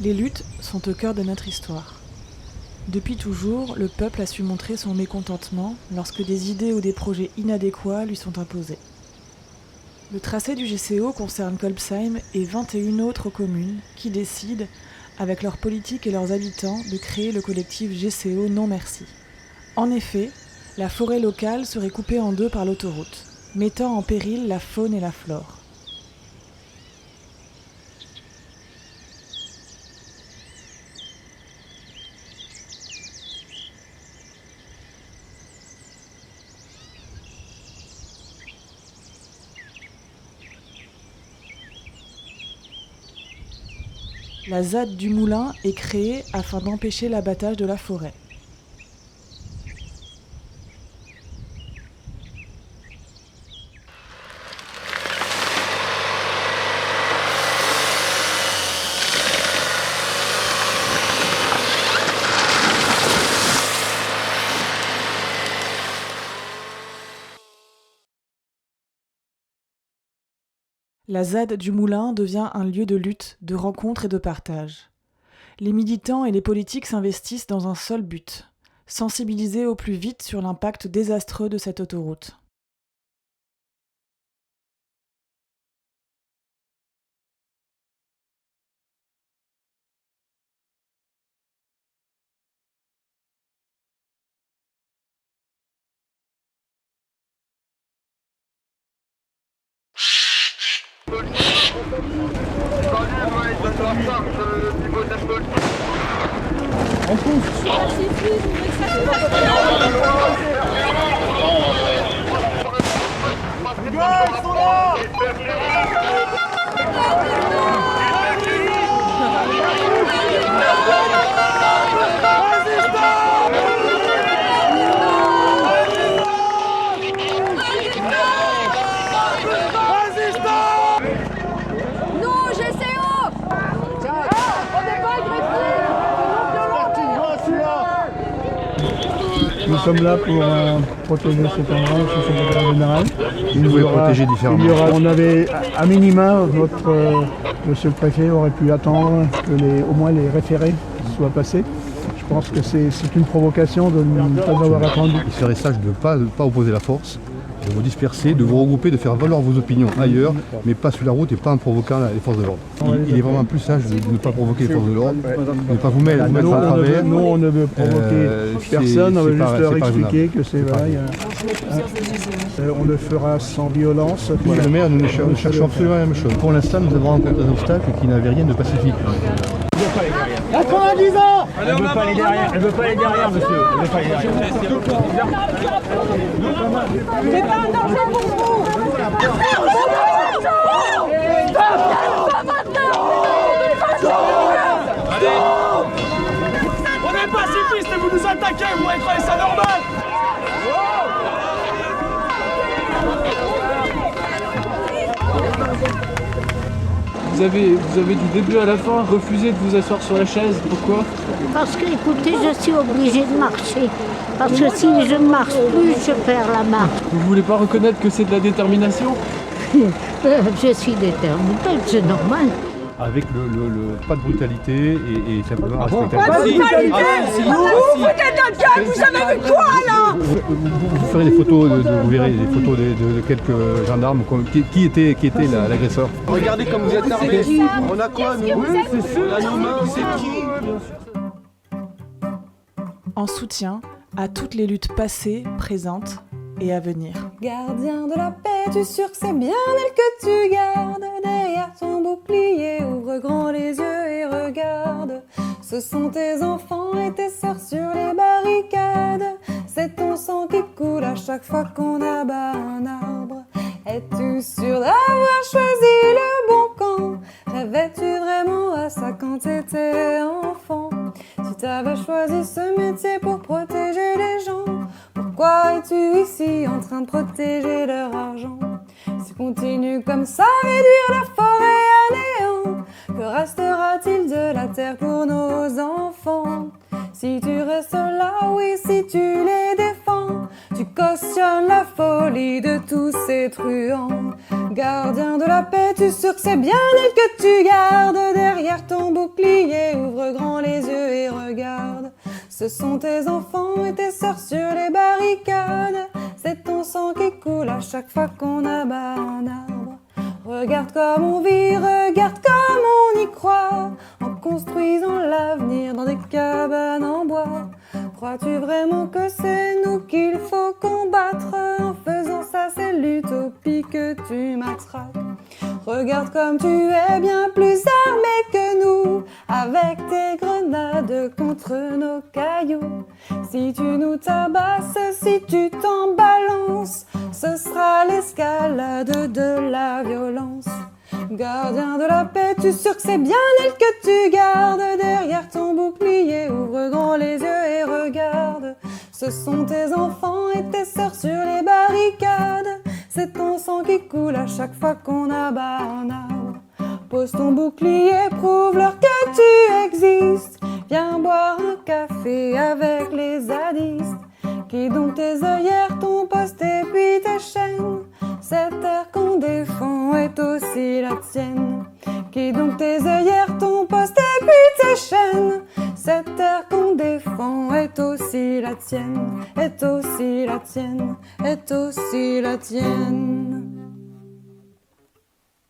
Les luttes sont au cœur de notre histoire. Depuis toujours, le peuple a su montrer son mécontentement lorsque des idées ou des projets inadéquats lui sont imposés. Le tracé du GCO concerne Kolbsheim et 21 autres communes qui décident, avec leurs politiques et leurs habitants, de créer le collectif GCO Non Merci. En effet, la forêt locale serait coupée en deux par l'autoroute, mettant en péril la faune et la flore. La ZAD du Moulin est créée afin d'empêcher l'abattage de la forêt. La ZAD du Moulin devient un lieu de lutte, de rencontre et de partage. Les militants et les politiques s'investissent dans un seul but, sensibiliser au plus vite sur l'impact désastreux de cette autoroute. Nous sommes là pour protéger cet endroit, ce secrétaire général. Vous pouvez protéger différemment. On avait, à minima, monsieur le préfet aurait pu attendre que au moins les référés soient passés. Je pense que c'est une provocation de ne pas avoir attendu. Il serait sage de ne pas opposer la force, de vous disperser, de vous regrouper, de faire valoir vos opinions ailleurs, mais pas sur la route et pas en provoquant les forces de l'ordre. Il est vraiment plus sage de ne pas provoquer les forces de l'ordre, de ne pas vous mettre en travers. Nous, on ne veut provoquer personne, on veut juste leur expliquer que c'est vrai. On le fera sans violence. Monsieur le maire, nous cherchons absolument la même chose. Pour l'instant, nous avons rencontré des obstacles qui n'avaient rien de pacifique. 90 ans. Elle veut pas aller derrière, elle veut pas aller derrière, monsieur. Elle veut pas aller derrière. C'est pas un danger pour vous. On est pacifistes et vous nous attaquez, vous croyez ça normal? Vous avez du début à la fin refusé de vous asseoir sur la chaise, pourquoi? Parce que, écoutez, je suis obligée de marcher. Parce que si je ne marche plus, je perds la marche. Vous voulez pas reconnaître que c'est de la détermination? Je suis déterminée, c'est normal. Avec pas de brutalité et simplement respecter. Pas de brutalité. Vous foutez notre gueule, vous avez vu quoi là? Vous ferez des photos, vous verrez des photos de quelques gendarmes qui était l'agresseur. Regardez comme vous êtes armés. On a quoi nous? C'est sûr. On a nos mains, c'est qui? En soutien à toutes les luttes passées, présentes et à venir. Gardien de la paix, tu es sûr que c'est bien elle que tu gardes? Derrière ton bouclier, ouvre grand les yeux et regarde. Ce sont tes enfants et tes sœurs sur les barricades. C'est ton sang qui coule à chaque fois qu'on abat un arbre. Es-tu sûr d'avoir choisi le bon camp? Rêvais-tu vraiment à ça quand t'étais enfant? Si t'avais choisi ce métier pour protéger les gens, pourquoi es-tu ici en train de protéger leur argent? Si continue comme ça, réduire la forêt à néant, que restera-t-il de la terre pour nos enfants? Si tu restes là, oui, si tu les défends, Tu cautionnes la folie de tous ces truands. Gardien de la paix, tu sûr que c'est bien elle que tu gardes. Derrière ton bouclier, ouvre grand les yeux et regarde. Ce sont tes enfants et tes sœurs sur les barricades. C'est ton sang qui coule à chaque fois qu'on abat un arbre. Regarde comme on vit, regarde comme on y croit, en construisant l'avenir dans des cabanes en bois. Crois-tu vraiment que c'est nous qu'il faut combattre? En faisant ça, c'est l'utopie que tu matraques. Regarde comme tu es bien plus armé que nous, avec tes grenades contre nos cailloux. Si tu nous tabasses, si tu t'en balances, ce sera l'escalade de la violence. Gardien de la paix, tu sûr que c'est bien elle que tu gardes. Derrière ton bouclier, ouvre grand les yeux et regarde. Ce sont tes enfants et tes sœurs sur les barricades. C'est ton sang qui coule à chaque fois qu'on abat un arbre. Pose ton bouclier, prouve-leur que tu existes. Viens boire un café avec les zadistes. Qui donc tes œillères, ton poste et puis tes chaînes. Cette terre qu'on défend est aussi la tienne. Qui donc tes œillères, ton poste et puis tes chaînes. Cette terre qu'on défend est aussi la tienne, est aussi la tienne, est aussi la tienne.